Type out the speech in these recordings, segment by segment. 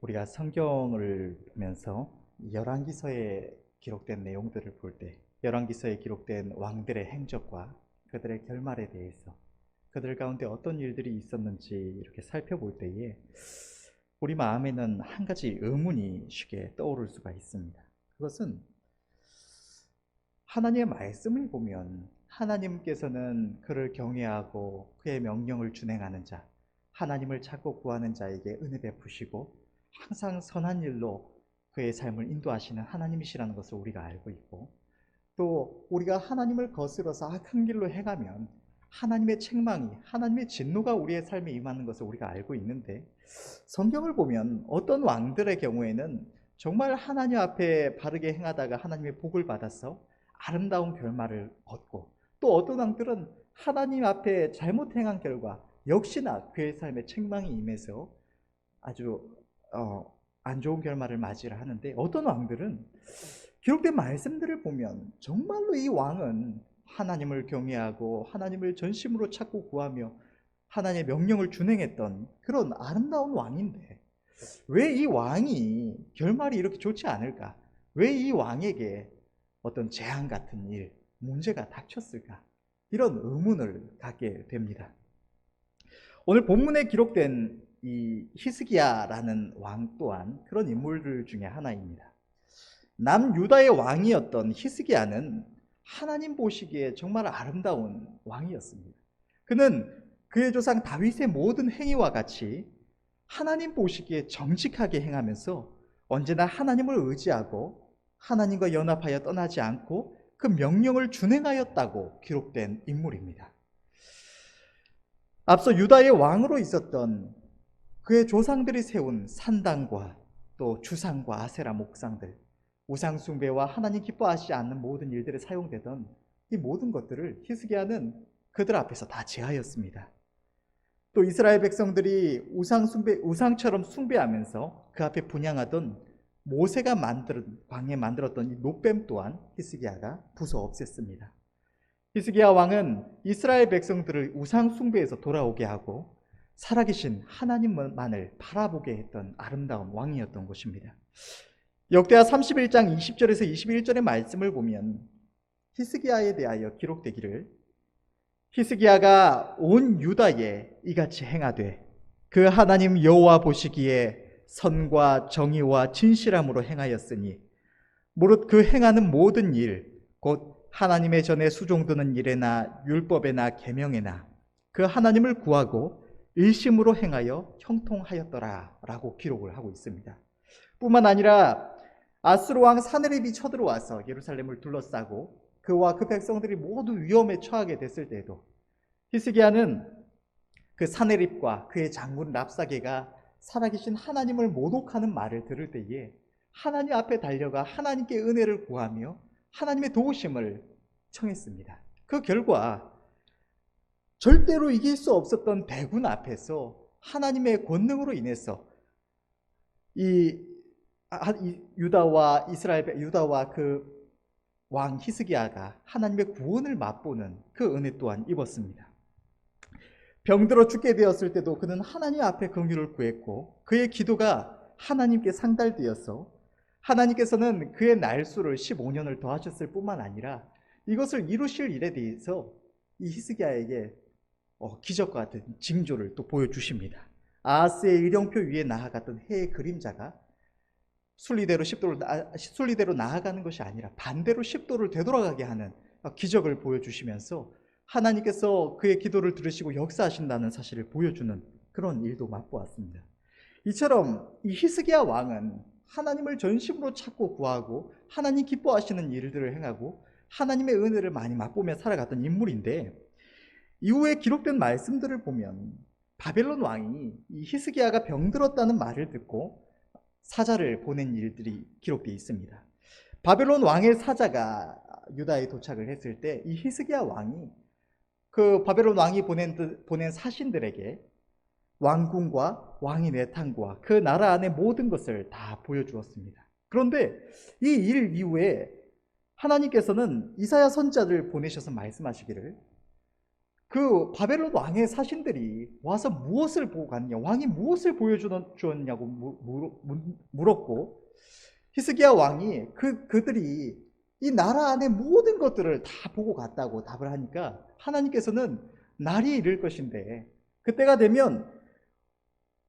우리가 성경을 보면서 열왕기서에 기록된 내용들을 볼 때 열왕기서에 기록된 왕들의 행적과 그들의 결말에 대해서 그들 가운데 어떤 일들이 있었는지 이렇게 살펴볼 때에 우리 마음에는 한 가지 의문이 쉽게 떠오를 수가 있습니다. 그것은 하나님의 말씀을 보면 하나님께서는 그를 경외하고 그의 명령을 준행하는 자, 하나님을 찾고 구하는 자에게 은혜 베푸시고 항상 선한 일로 그의 삶을 인도하시는 하나님이시라는 것을 우리가 알고 있고, 또 우리가 하나님을 거스러서 악한 길로 행하면 하나님의 책망이, 하나님의 진노가 우리의 삶에 임하는 것을 우리가 알고 있는데, 성경을 보면 어떤 왕들의 경우에는 정말 하나님 앞에 바르게 행하다가 하나님의 복을 받아서 아름다운 결말을 얻고, 또 어떤 왕들은 하나님 앞에 잘못 행한 결과 역시나 그의 삶에 책망이 임해서 아주 안 좋은 결말을 맞이를 하는데, 어떤 왕들은 기록된 말씀들을 보면 정말로 이 왕은 하나님을 경외하고 하나님을 전심으로 찾고 구하며 하나님의 명령을 준행했던 그런 아름다운 왕인데, 왜 이 왕이 결말이 이렇게 좋지 않을까? 왜 이 왕에게 어떤 재앙 같은 일, 문제가 닥쳤을까? 이런 의문을 갖게 됩니다. 오늘 본문에 기록된 이 히스기야라는 왕 또한 그런 인물들 중에 하나입니다. 남유다의 왕이었던 히스기야는 하나님 보시기에 정말 아름다운 왕이었습니다. 그는 그의 조상 다윗의 모든 행위와 같이 하나님 보시기에 정직하게 행하면서 언제나 하나님을 의지하고 하나님과 연합하여 떠나지 않고 그 명령을 준행하였다고 기록된 인물입니다. 앞서 유다의 왕으로 있었던 그의 조상들이 세운 산당과 또 주상과 아세라 목상들, 우상 숭배와 하나님 기뻐하시지 않는 모든 일들에 사용되던 이 모든 것들을 히스기야는 그들 앞에서 다 제하였습니다. 또 이스라엘 백성들이 우상처럼 숭배하면서 그 앞에 분향하던 모세가 광야에 만들었던 이 노뱀 또한 히스기야가 부숴 없앴습니다. 히스기야 왕은 이스라엘 백성들을 우상 숭배에서 돌아오게 하고 살아계신 하나님만을 바라보게 했던 아름다운 왕이었던 것입니다. 역대하 31장 20절에서 21절의 말씀을 보면 히스기야에 대하여 기록되기를, 히스기야가 온 유다에 이같이 행하되 그 하나님 여호와 보시기에 선과 정의와 진실함으로 행하였으니 무릇 그 행하는 모든 일 곧 하나님의 전에 수종드는 일에나 율법에나 계명에나 그 하나님을 구하고 일심으로 행하여 형통하였더라 라고 기록을 하고 있습니다. 뿐만 아니라 아수르 왕 사네립이 쳐들어와서 예루살렘을 둘러싸고 그와 그 백성들이 모두 위험에 처하게 됐을 때에도 히스기야는 그 사네립과 그의 장군 랍사게가 살아계신 하나님을 모독하는 말을 들을 때에 하나님 앞에 달려가 하나님께 은혜를 구하며 하나님의 도우심을 청했습니다. 그 결과 절대로 이길 수 없었던 대군 앞에서 하나님의 권능으로 인해서 이 유다와 그 왕 히스기야가 하나님의 구원을 맛보는 그 은혜 또한 입었습니다. 병들어 죽게 되었을 때도 그는 하나님 앞에 긍휼을 구했고 그의 기도가 하나님께 상달되어서 하나님께서는 그의 날수를 15년을 더하셨을 뿐만 아니라 이것을 이루실 일에 대해서 이 히스기야에게 기적과 같은 징조를 또 보여주십니다. 아하스의 일령표 위에 나아갔던 해의 그림자가 순리대로 나아가는 것이 아니라 반대로 10도를 되돌아가게 하는 기적을 보여주시면서 하나님께서 그의 기도를 들으시고 역사하신다는 사실을 보여주는 그런 일도 맛보았습니다. 이처럼 이 히스기야 왕은 하나님을 전심으로 찾고 구하고 하나님 기뻐하시는 일들을 행하고 하나님의 은혜를 많이 맛보며 살아갔던 인물인데, 이후에 기록된 말씀들을 보면 바벨론 왕이 이 히스기야가 병들었다는 말을 듣고 사자를 보낸 일들이 기록되어 있습니다. 바벨론 왕의 사자가 유다에 도착을 했을 때 이 히스기야 왕이 그 바벨론 왕이 보낸 사신들에게 왕궁과 왕의 내탕과 그 나라 안의 모든 것을 다 보여주었습니다. 그런데 이 일 이후에 하나님께서는 이사야 선지자를 보내셔서 말씀하시기를, 그 바벨론 왕의 사신들이 와서 무엇을 보고 갔냐, 왕이 무엇을 보여주었냐고 물었고, 히스기야 왕이 그들이 이 나라 안의 모든 것들을 다 보고 갔다고 답을 하니까 하나님께서는 날이 이를 것인데 그때가 되면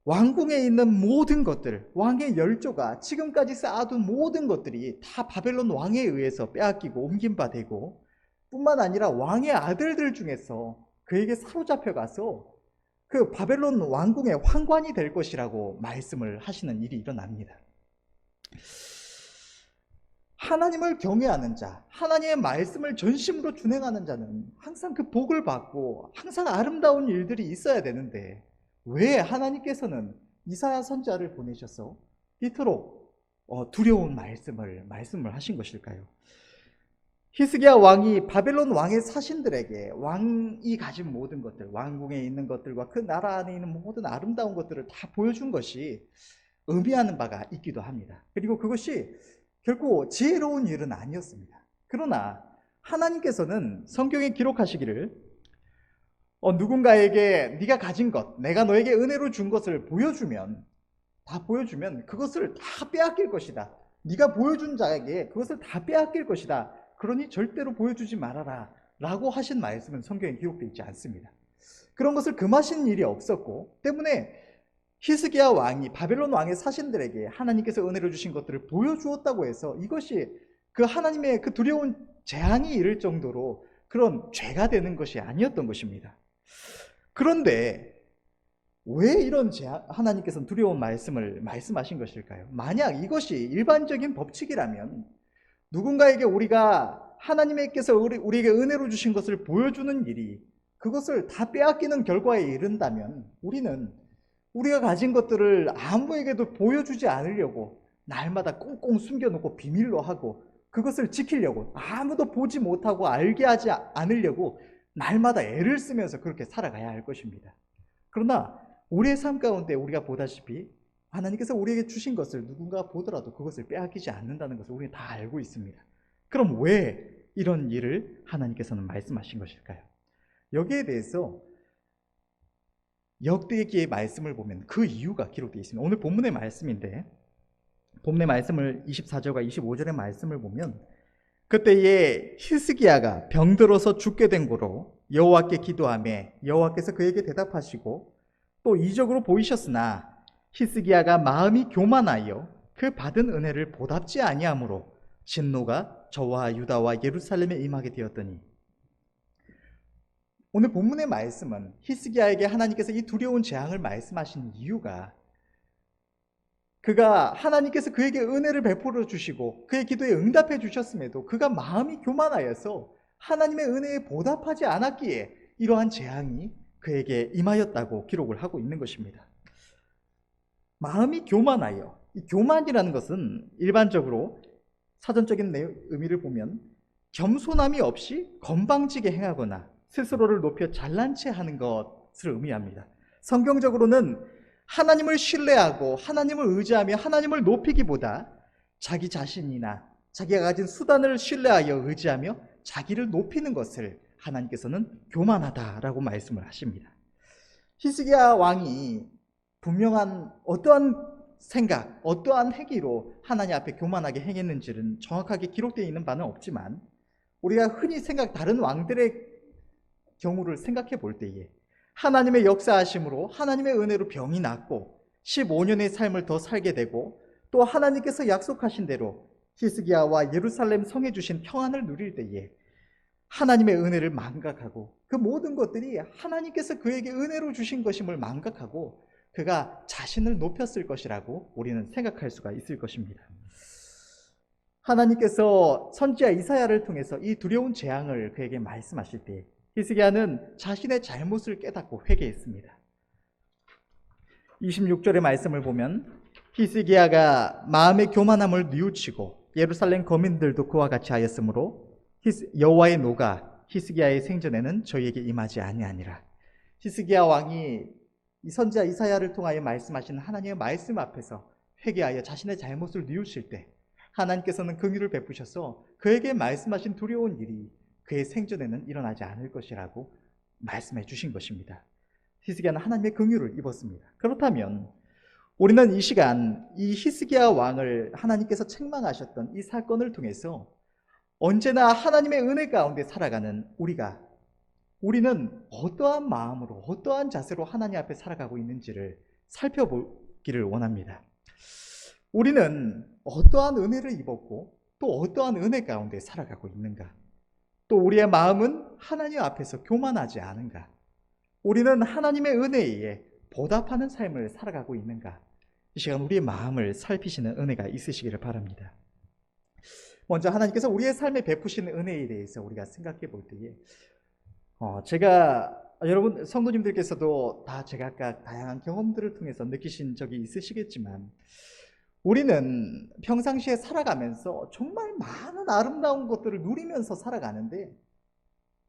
왕궁에 있는 모든 것들, 왕의 열조가 지금까지 쌓아둔 모든 것들이 다 바벨론 왕에 의해서 빼앗기고 옮긴 바 되고, 뿐만 아니라 왕의 아들들 중에서 그에게 사로잡혀 가서 그 바벨론 왕궁의 환관이 될 것이라고 말씀을 하시는 일이 일어납니다. 하나님을 경외하는 자, 하나님의 말씀을 전심으로 준행하는 자는 항상 그 복을 받고 항상 아름다운 일들이 있어야 되는데, 왜 하나님께서는 이사야 선지자를 보내셔서 이토록 두려운 말씀을 하신 것일까요? 히스기야 왕이 바벨론 왕의 사신들에게 왕이 가진 모든 것들, 왕궁에 있는 것들과 그 나라 안에 있는 모든 아름다운 것들을 다 보여준 것이 의미하는 바가 있기도 합니다. 그리고 그것이 결코 지혜로운 일은 아니었습니다. 그러나 하나님께서는 성경에 기록하시기를 누군가에게 네가 가진 것, 내가 너에게 은혜로 준 것을 다 보여주면 그것을 다 빼앗길 것이다. 네가 보여준 자에게 그것을 다 빼앗길 것이다. 그러니 절대로 보여주지 말아라 라고 하신 말씀은 성경에 기록되어 있지 않습니다. 그런 것을 금하신 일이 없었고, 때문에 히스기야 왕이 바벨론 왕의 사신들에게 하나님께서 은혜로 주신 것들을 보여주었다고 해서 이것이 그 하나님의 그 두려운 재앙이 이를 정도로 그런 죄가 되는 것이 아니었던 것입니다. 그런데 왜 이런 하나님께서는 두려운 말씀을 말씀하신 것일까요? 만약 이것이 일반적인 법칙이라면 누군가에게 우리가 하나님께서 우리에게 은혜로 주신 것을 보여주는 일이 그것을 다 빼앗기는 결과에 이른다면 우리는 우리가 가진 것들을 아무에게도 보여주지 않으려고 날마다 꽁꽁 숨겨놓고 비밀로 하고 그것을 지키려고 아무도 보지 못하고 알게 하지 않으려고 날마다 애를 쓰면서 그렇게 살아가야 할 것입니다. 그러나 우리의 삶 가운데 우리가 보다시피 하나님께서 우리에게 주신 것을 누군가 보더라도 그것을 빼앗기지 않는다는 것을 우리는 다 알고 있습니다. 그럼 왜 이런 일을 하나님께서는 말씀하신 것일까요? 여기에 대해서 역대기의 말씀을 보면 그 이유가 기록되어 있습니다. 오늘 본문의 말씀인데, 본문의 말씀을 24절과 25절의 말씀을 보면 그때에 히스기야가 병들어서 죽게 된 고로 여호와께 기도하며 여호와께서 그에게 대답하시고 또 이적으로 보이셨으나 히스기야가 마음이 교만하여 그 받은 은혜를 보답지 아니하므로 진노가 저와 유다와 예루살렘에 임하게 되었더니, 오늘 본문의 말씀은 히스기야에게 하나님께서 이 두려운 재앙을 말씀하신 이유가 그가 하나님께서 그에게 은혜를 베풀어 주시고 그의 기도에 응답해 주셨음에도 그가 마음이 교만하여서 하나님의 은혜에 보답하지 않았기에 이러한 재앙이 그에게 임하였다고 기록을 하고 있는 것입니다. 마음이 교만하여, 이 교만이라는 것은 일반적으로 사전적인 의미를 보면 겸손함이 없이 건방지게 행하거나 스스로를 높여 잘난 체 하는 것을 의미합니다. 성경적으로는 하나님을 신뢰하고 하나님을 의지하며 하나님을 높이기보다 자기 자신이나 자기가 가진 수단을 신뢰하여 의지하며 자기를 높이는 것을 하나님께서는 교만하다라고 말씀을 하십니다. 히스기야 왕이 분명한 어떠한 생각, 어떠한 행위로 하나님 앞에 교만하게 행했는지는 정확하게 기록되어 있는 바는 없지만 우리가 흔히 다른 왕들의 경우를 생각해 볼 때에 하나님의 역사하심으로 하나님의 은혜로 병이 낫고 15년의 삶을 더 살게 되고 또 하나님께서 약속하신 대로 히스기야와 예루살렘 성에 주신 평안을 누릴 때에 하나님의 은혜를 망각하고 그 모든 것들이 하나님께서 그에게 은혜로 주신 것임을 망각하고 그가 자신을 높였을 것이라고 우리는 생각할 수가 있을 것입니다. 하나님께서 선지자 이사야를 통해서 이 두려운 재앙을 그에게 말씀하실 때 히스기야는 자신의 잘못을 깨닫고 회개했습니다. 26절의 말씀을 보면 히스기야가 마음의 교만함을 뉘우치고 예루살렘 거민들도 그와 같이 하였으므로 여호와의 노가 히스기야의 생전에는 저희에게 임하지 아니하니라. 히스기야 왕이 이 선지자 이사야를 통하여 말씀하신 하나님의 말씀 앞에서 회개하여 자신의 잘못을 뉘우칠 때 하나님께서는 긍휼을 베푸셔서 그에게 말씀하신 두려운 일이 그의 생전에는 일어나지 않을 것이라고 말씀해 주신 것입니다. 히스기야는 하나님의 긍휼을 입었습니다. 그렇다면 우리는 이 시간 이 히스기야 왕을 하나님께서 책망하셨던 이 사건을 통해서 언제나 하나님의 은혜 가운데 살아가는 우리는 어떠한 마음으로 어떠한 자세로 하나님 앞에 살아가고 있는지를 살펴보기를 원합니다. 우리는 어떠한 은혜를 입었고 또 어떠한 은혜 가운데 살아가고 있는가? 또 우리의 마음은 하나님 앞에서 교만하지 않은가? 우리는 하나님의 은혜에 보답하는 삶을 살아가고 있는가? 이 시간 우리의 마음을 살피시는 은혜가 있으시기를 바랍니다. 먼저 하나님께서 우리의 삶에 베푸시는 은혜에 대해서 우리가 생각해 볼 때에 제가 여러분 성도님들께서도 다 제각각 다양한 경험들을 통해서 느끼신 적이 있으시겠지만 우리는 평상시에 살아가면서 정말 많은 아름다운 것들을 누리면서 살아가는데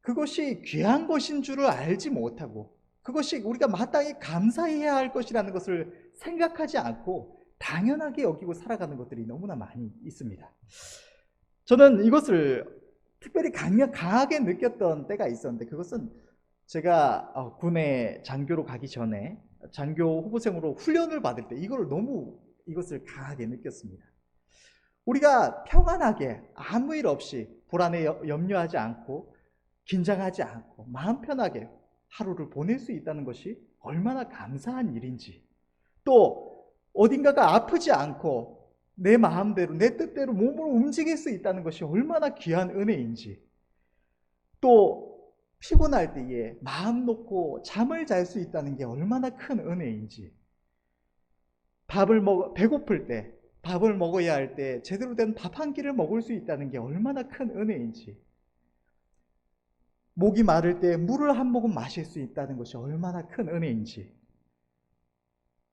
그것이 귀한 것인 줄을 알지 못하고 그것이 우리가 마땅히 감사해야 할 것이라는 것을 생각하지 않고 당연하게 여기고 살아가는 것들이 너무나 많이 있습니다. 저는 이것을 특별히 강하게 느꼈던 때가 있었는데 그것은 제가 군에 장교로 가기 전에 장교 후보생으로 훈련을 받을 때 이것을 강하게 느꼈습니다. 우리가 평안하게 아무 일 없이 불안에 염려하지 않고 긴장하지 않고 마음 편하게 하루를 보낼 수 있다는 것이 얼마나 감사한 일인지, 또 어딘가가 아프지 않고 내 마음대로 내 뜻대로 몸을 움직일 수 있다는 것이 얼마나 귀한 은혜인지, 또 피곤할 때에 마음 놓고 잠을 잘 수 있다는 게 얼마나 큰 은혜인지, 배고플 때 밥을 먹어야 할 때 제대로 된 밥 한 끼를 먹을 수 있다는 게 얼마나 큰 은혜인지, 목이 마를 때 물을 한 모금 마실 수 있다는 것이 얼마나 큰 은혜인지,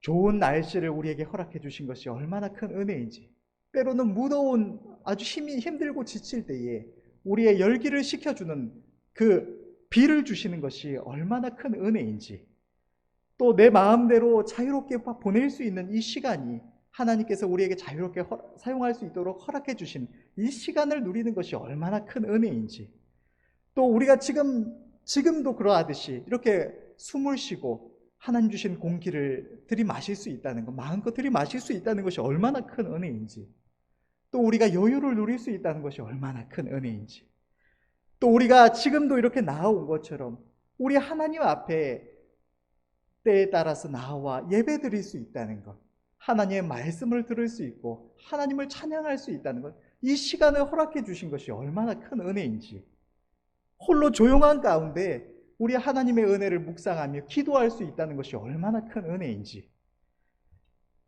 좋은 날씨를 우리에게 허락해 주신 것이 얼마나 큰 은혜인지, 때로는 무더운 아주 힘이 힘들고 지칠 때에 우리의 열기를 식혀주는 그 비를 주시는 것이 얼마나 큰 은혜인지, 또 내 마음대로 자유롭게 보낼 수 있는 이 시간이 하나님께서 우리에게 자유롭게 사용할 수 있도록 허락해 주신 이 시간을 누리는 것이 얼마나 큰 은혜인지, 또 우리가 지금도 그러하듯이 이렇게 숨을 쉬고 하나님 주신 공기를 들이마실 수 있다는 것, 마음껏 들이마실 수 있다는 것이 얼마나 큰 은혜인지, 또 우리가 여유를 누릴 수 있다는 것이 얼마나 큰 은혜인지, 또 우리가 지금도 이렇게 나아온 것처럼 우리 하나님 앞에 때에 따라서 나와 예배 드릴 수 있다는 것, 하나님의 말씀을 들을 수 있고 하나님을 찬양할 수 있다는 것, 이 시간을 허락해 주신 것이 얼마나 큰 은혜인지, 홀로 조용한 가운데 우리 하나님의 은혜를 묵상하며 기도할 수 있다는 것이 얼마나 큰 은혜인지,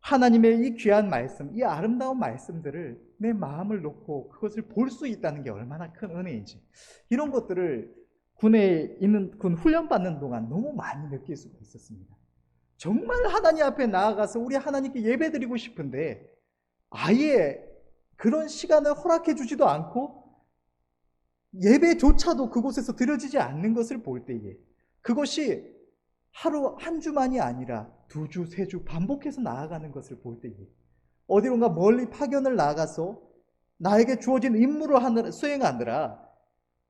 하나님의 이 귀한 말씀, 이 아름다운 말씀들을 내 마음을 놓고 그것을 볼 수 있다는 게 얼마나 큰 은혜인지, 이런 것들을 군에 있는 군 훈련 받는 동안 너무 많이 느낄 수가 있었습니다. 정말 하나님 앞에 나아가서 우리 하나님께 예배드리고 싶은데 아예 그런 시간을 허락해 주지도 않고 예배조차도 그곳에서 드려지지 않는 것을 볼 때에, 그것이 하루 한 주만이 아니라 2주, 3주 반복해서 나아가는 것을 볼 때에, 어디론가 멀리 파견을 나가서 나에게 주어진 임무를 수행하느라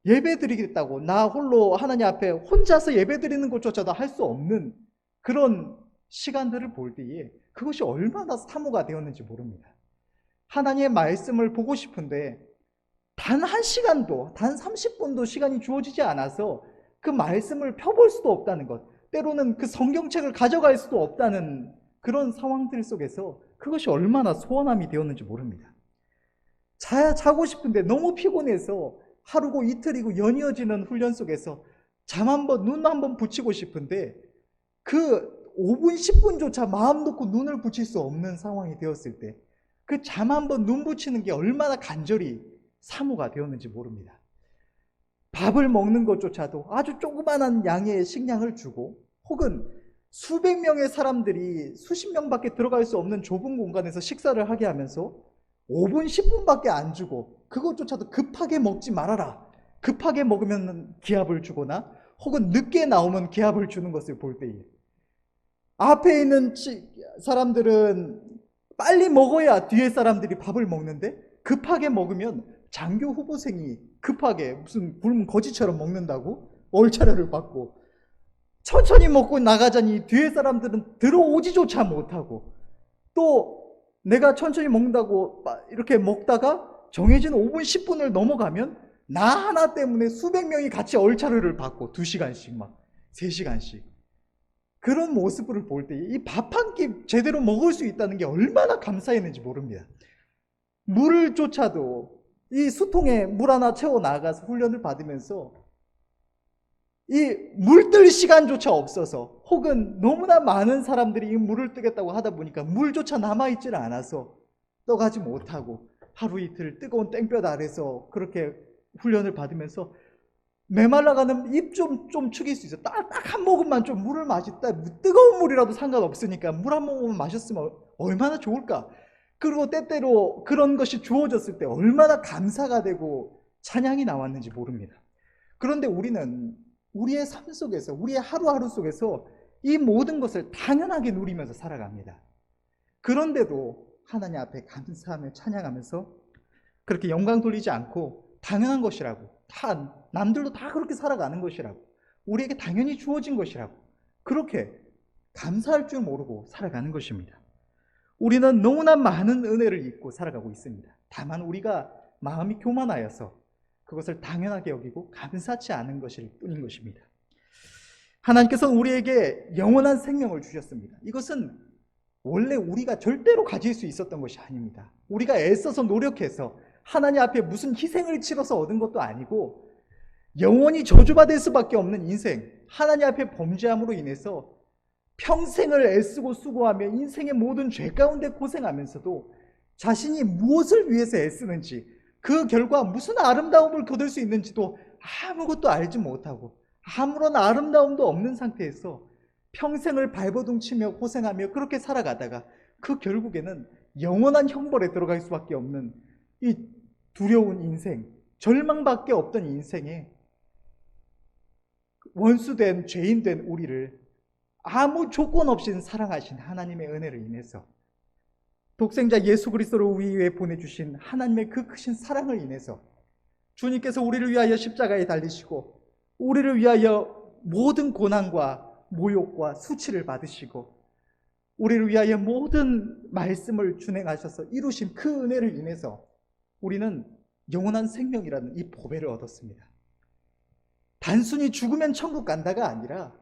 예배드리겠다고 나 홀로 하나님 앞에 혼자서 예배드리는 것조차도 할 수 없는 그런 시간들을 볼 때에 그것이 얼마나 사모가 되었는지 모릅니다. 하나님의 말씀을 보고 싶은데 단 1시간도, 단 30분도 시간이 주어지지 않아서 그 말씀을 펴볼 수도 없다는 것, 때로는 그 성경책을 가져갈 수도 없다는 그런 상황들 속에서 그것이 얼마나 소원함이 되었는지 모릅니다. 자고 싶은데 너무 피곤해서 하루고 이틀이고 연이어지는 훈련 속에서 눈 한번 붙이고 싶은데 그 5분, 10분조차 마음 놓고 눈을 붙일 수 없는 상황이 되었을 때 그 잠 한번 눈 붙이는 게 얼마나 간절히 사모가 되었는지 모릅니다. 밥을 먹는 것조차도 아주 조그만한 양의 식량을 주고, 혹은 수백 명의 사람들이 수십 명밖에 들어갈 수 없는 좁은 공간에서 식사를 하게 하면서 5분, 10분밖에 안 주고 그것조차도 급하게 먹지 말아라, 급하게 먹으면 기합을 주거나 혹은 늦게 나오면 기합을 주는 것을 볼 때에, 앞에 있는 사람들은 빨리 먹어야 뒤에 사람들이 밥을 먹는데 급하게 먹으면 장교 후보생이 급하게 무슨 굶은 거지처럼 먹는다고 얼차려를 받고, 천천히 먹고 나가자니 뒤에 사람들은 들어오지조차 못하고, 또 내가 천천히 먹는다고 이렇게 먹다가 정해진 5분, 10분을 넘어가면 나 하나 때문에 수백 명이 같이 얼차려를 받고 2시간씩 막 3시간씩 그런 모습을 볼 때 이 밥 한 끼 제대로 먹을 수 있다는 게 얼마나 감사했는지 모릅니다. 물을 쫓아도 이 수통에 물 하나 채워 나가서 훈련을 받으면서 이 물뜰 시간조차 없어서, 혹은 너무나 많은 사람들이 이 물을 뜨겠다고 하다 보니까 물조차 남아있질 않아서 떠가지 못하고 하루 이틀 뜨거운 땡볕 아래서 그렇게 훈련을 받으면서 메말라가는 입 좀 축일 수 있어. 딱 한 모금만 좀 물을 마셨다. 뜨거운 물이라도 상관없으니까 물 한 모금만 마셨으면 얼마나 좋을까. 그리고 때때로 그런 것이 주어졌을 때 얼마나 감사가 되고 찬양이 나왔는지 모릅니다. 그런데 우리는 우리의 삶 속에서, 우리의 하루하루 속에서 이 모든 것을 당연하게 누리면서 살아갑니다. 그런데도 하나님 앞에 감사하며 찬양하면서 그렇게 영광 돌리지 않고 당연한 것이라고, 다 남들도 다 그렇게 살아가는 것이라고, 우리에게 당연히 주어진 것이라고 그렇게 감사할 줄 모르고 살아가는 것입니다. 우리는 너무나 많은 은혜를 잊고 살아가고 있습니다. 다만 우리가 마음이 교만하여서 그것을 당연하게 여기고 감사치 않은 것일 뿐인 것입니다. 하나님께서는 우리에게 영원한 생명을 주셨습니다. 이것은 원래 우리가 절대로 가질 수 있었던 것이 아닙니다. 우리가 애써서 노력해서 하나님 앞에 무슨 희생을 치러서 얻은 것도 아니고, 영원히 저주받을 수밖에 없는 인생, 하나님 앞에 범죄함으로 인해서 평생을 애쓰고 수고하며 인생의 모든 죄 가운데 고생하면서도 자신이 무엇을 위해서 애쓰는지, 그 결과 무슨 아름다움을 거둘 수 있는지도 아무것도 알지 못하고 아무런 아름다움도 없는 상태에서 평생을 발버둥치며 고생하며 그렇게 살아가다가 그 결국에는 영원한 형벌에 들어갈 수밖에 없는 이 두려운 인생, 절망밖에 없던 인생에 원수된 죄인된 우리를 아무 조건 없이 사랑하신 하나님의 은혜를 인해서, 독생자 예수 그리스도를 우리 위해 보내주신 하나님의 그 크신 사랑을 인해서 주님께서 우리를 위하여 십자가에 달리시고 우리를 위하여 모든 고난과 모욕과 수치를 받으시고 우리를 위하여 모든 말씀을 준행하셔서 이루신 그 은혜를 인해서 우리는 영원한 생명이라는 이 보배를 얻었습니다. 단순히 죽으면 천국 간다가 아니라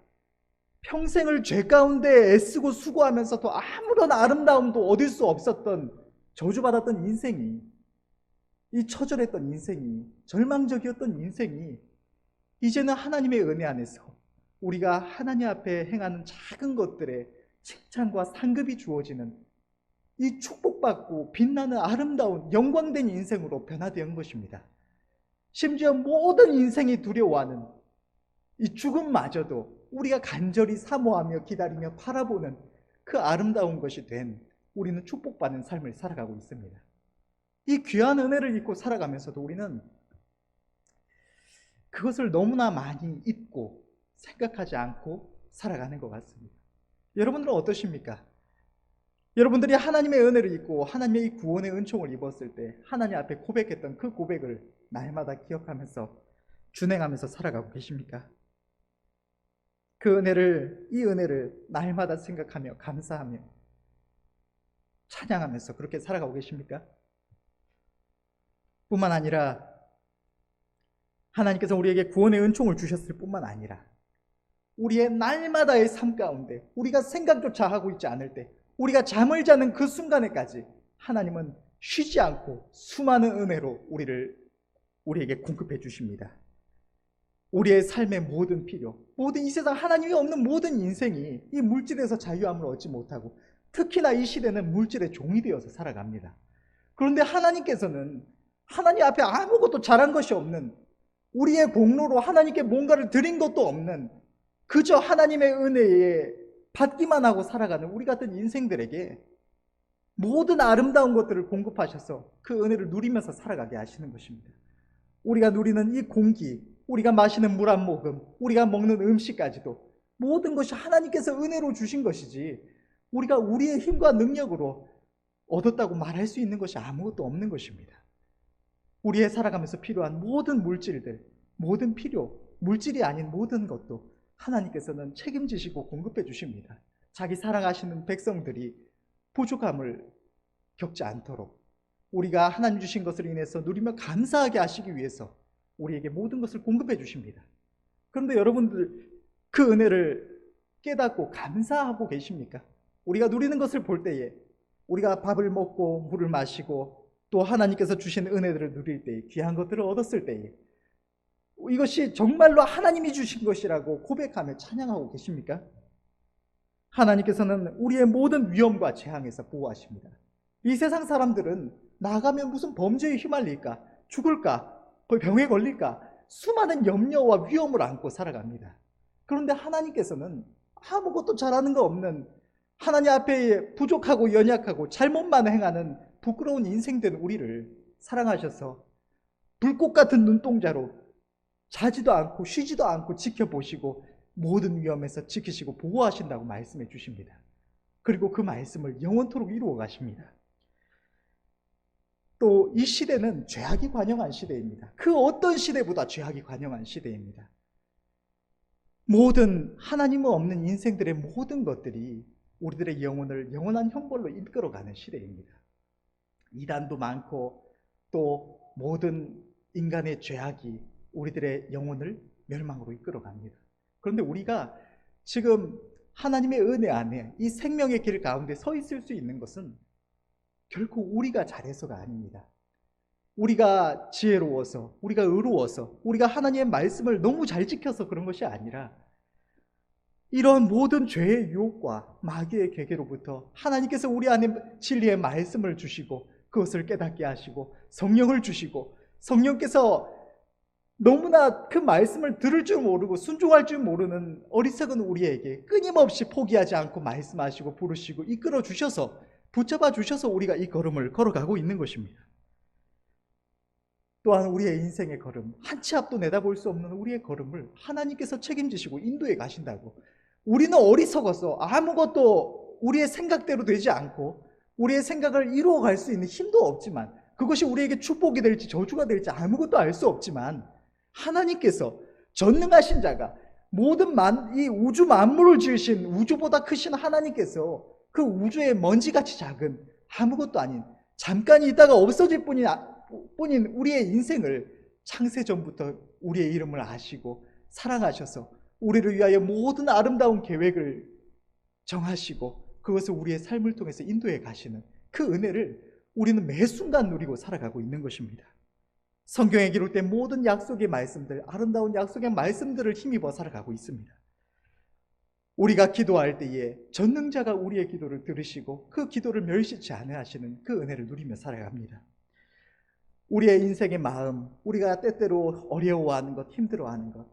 평생을 죄 가운데 애쓰고 수고하면서도 아무런 아름다움도 얻을 수 없었던, 저주받았던 인생이, 이 처절했던 인생이, 절망적이었던 인생이 이제는 하나님의 은혜 안에서 우리가 하나님 앞에 행하는 작은 것들에 칭찬과 상급이 주어지는 이 축복받고 빛나는 아름다운 영광된 인생으로 변화된 것입니다. 심지어 모든 인생이 두려워하는 이 죽음마저도 우리가 간절히 사모하며 기다리며 바라보는 그 아름다운 것이 된, 우리는 축복받는 삶을 살아가고 있습니다. 이 귀한 은혜를 잊고 살아가면서도 우리는 그것을 너무나 많이 잊고 생각하지 않고 살아가는 것 같습니다. 여러분들은 어떠십니까? 여러분들이 하나님의 은혜를 잊고 하나님의 이 구원의 은총을 입었을 때 하나님 앞에 고백했던 그 고백을 날마다 기억하면서 준행하면서 살아가고 계십니까? 그 은혜를, 이 은혜를 날마다 생각하며 감사하며 찬양하면서 그렇게 살아가고 계십니까? 뿐만 아니라 하나님께서 우리에게 구원의 은총을 주셨을 뿐만 아니라 우리의 날마다의 삶 가운데 우리가 생각조차 하고 있지 않을 때, 우리가 잠을 자는 그 순간에까지 하나님은 쉬지 않고 수많은 은혜로 우리에게 공급해 주십니다. 우리의 삶의 모든 필요, 모든 이 세상 하나님이 없는 모든 인생이 이 물질에서 자유함을 얻지 못하고 특히나 이 시대는 물질의 종이 되어서 살아갑니다. 그런데 하나님께서는 하나님 앞에 아무것도 잘한 것이 없는, 우리의 공로로 하나님께 뭔가를 드린 것도 없는, 그저 하나님의 은혜에 받기만 하고 살아가는 우리 같은 인생들에게 모든 아름다운 것들을 공급하셔서 그 은혜를 누리면서 살아가게 하시는 것입니다. 우리가 누리는 이 공기, 우리가 마시는 물 한 모금, 우리가 먹는 음식까지도 모든 것이 하나님께서 은혜로 주신 것이지 우리가 우리의 힘과 능력으로 얻었다고 말할 수 있는 것이 아무것도 없는 것입니다. 우리의 살아가면서 필요한 모든 물질들, 모든 필요, 물질이 아닌 모든 것도 하나님께서는 책임지시고 공급해 주십니다. 자기 사랑하시는 백성들이 부족함을 겪지 않도록 우리가 하나님 주신 것을 인해서 누리며 감사하게 하시기 위해서 우리에게 모든 것을 공급해 주십니다. 그런데 여러분들 그 은혜를 깨닫고 감사하고 계십니까? 우리가 누리는 것을 볼 때에, 우리가 밥을 먹고 물을 마시고 또 하나님께서 주신 은혜들을 누릴 때에, 귀한 것들을 얻었을 때에 이것이 정말로 하나님이 주신 것이라고 고백하며 찬양하고 계십니까? 하나님께서는 우리의 모든 위험과 재앙에서 보호하십니다. 이 세상 사람들은 나가면 무슨 범죄에 휘말릴까, 죽을까, 병에 걸릴까, 수많은 염려와 위험을 안고 살아갑니다. 그런데 하나님께서는 아무것도 잘하는 거 없는, 하나님 앞에 부족하고 연약하고 잘못만 행하는 부끄러운 인생된 우리를 사랑하셔서 불꽃 같은 눈동자로 자지도 않고 쉬지도 않고 지켜보시고 모든 위험에서 지키시고 보호하신다고 말씀해 주십니다. 그리고 그 말씀을 영원토록 이루어 가십니다. 또 이 시대는 죄악이 관영한 시대입니다. 그 어떤 시대보다 죄악이 관영한 시대입니다. 모든 하나님 없는 인생들의 모든 것들이 우리들의 영혼을 영원한 형벌로 이끌어가는 시대입니다. 이단도 많고 또 모든 인간의 죄악이 우리들의 영혼을 멸망으로 이끌어갑니다. 그런데 우리가 지금 하나님의 은혜 안에 이 생명의 길 가운데 서 있을 수 있는 것은 결코 우리가 잘해서가 아닙니다. 우리가 지혜로워서, 우리가 의로워서, 우리가 하나님의 말씀을 너무 잘 지켜서 그런 것이 아니라 이런 모든 죄의 유혹과 마귀의 계계로부터 하나님께서 우리 안에 진리의 말씀을 주시고 그것을 깨닫게 하시고 성령을 주시고, 성령께서 너무나 그 말씀을 들을 줄 모르고 순종할 줄 모르는 어리석은 우리에게 끊임없이 포기하지 않고 말씀하시고 부르시고 이끌어 주셔서, 붙잡아 주셔서 우리가 이 걸음을 걸어가고 있는 것입니다. 또한 우리의 인생의 걸음, 한 치 앞도 내다볼 수 없는 우리의 걸음을 하나님께서 책임지시고 인도해 가신다고. 우리는 어리석어서 아무것도 우리의 생각대로 되지 않고 우리의 생각을 이루어갈 수 있는 힘도 없지만, 그것이 우리에게 축복이 될지 저주가 될지 아무것도 알 수 없지만, 하나님께서 전능하신 자가 모든 이 우주 만물을 지으신 우주보다 크신 하나님께서 그 우주의 먼지같이 작은 아무것도 아닌 잠깐 있다가 없어질 뿐인 우리의 인생을 창세전부터 우리의 이름을 아시고 사랑하셔서 우리를 위하여 모든 아름다운 계획을 정하시고 그것을 우리의 삶을 통해서 인도해 가시는 그 은혜를 우리는 매 순간 누리고 살아가고 있는 것입니다. 성경에 기록된 모든 약속의 말씀들, 아름다운 약속의 말씀들을 힘입어 살아가고 있습니다. 우리가 기도할 때에 전능자가 우리의 기도를 들으시고 그 기도를 멸시치 않아 하시는 그 은혜를 누리며 살아갑니다. 우리의 인생의 마음, 우리가 때때로 어려워하는 것, 힘들어하는 것,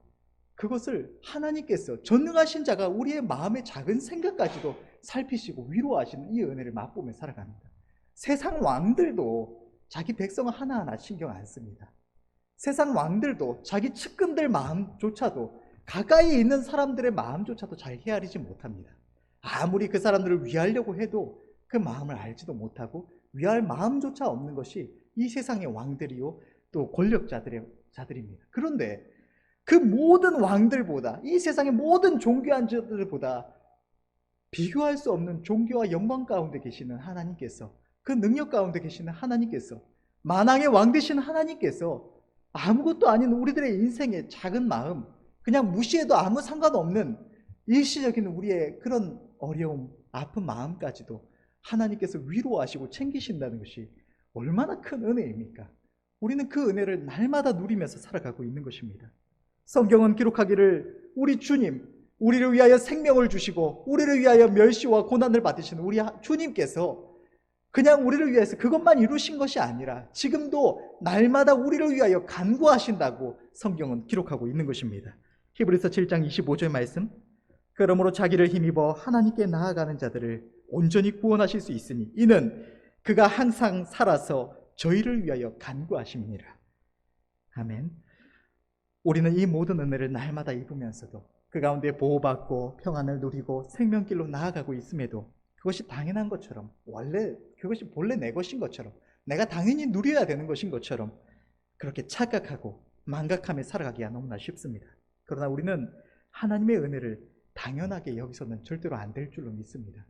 그것을 하나님께서 전능하신 자가 우리의 마음의 작은 생각까지도 살피시고 위로하시는 이 은혜를 맛보며 살아갑니다. 세상 왕들도 자기 백성 하나하나 신경 안 씁니다. 세상 왕들도 자기 측근들 마음조차도, 가까이 있는 사람들의 마음조차도 잘 헤아리지 못합니다. 아무리 그 사람들을 위하려고 해도 그 마음을 알지도 못하고 위할 마음조차 없는 것이 이 세상의 왕들이요 또 권력자들입니다. 그런데 그 모든 왕들보다, 이 세상의 모든 존귀한 자들보다 비교할 수 없는 존귀와 영광 가운데 계시는 하나님께서, 그 능력 가운데 계시는 하나님께서, 만왕의 왕 되신 하나님께서 아무것도 아닌 우리들의 인생의 작은 마음, 그냥 무시해도 아무 상관없는 일시적인 우리의 그런 어려움, 아픈 마음까지도 하나님께서 위로하시고 챙기신다는 것이 얼마나 큰 은혜입니까? 우리는 그 은혜를 날마다 누리면서 살아가고 있는 것입니다. 성경은 기록하기를 우리 주님, 우리를 위하여 생명을 주시고 우리를 위하여 멸시와 고난을 받으시는 우리 주님께서 그냥 우리를 위해서 그것만 이루신 것이 아니라 지금도 날마다 우리를 위하여 간구하신다고 성경은 기록하고 있는 것입니다. 히브리서 7장 25절 말씀, 그러므로 자기를 힘입어 하나님께 나아가는 자들을 온전히 구원하실 수 있으니 이는 그가 항상 살아서 저희를 위하여 간구하심이니라. 아멘. 우리는 이 모든 은혜를 날마다 입으면서도 그 가운데 보호받고 평안을 누리고 생명길로 나아가고 있음에도 그것이 당연한 것처럼, 원래 그것이 본래 내 것인 것처럼, 내가 당연히 누려야 되는 것인 것처럼 그렇게 착각하고 망각하며 살아가기가 너무나 쉽습니다. 그러나 우리는 하나님의 은혜를 당연하게 여기서는 절대로 안 될 줄로 믿습니다.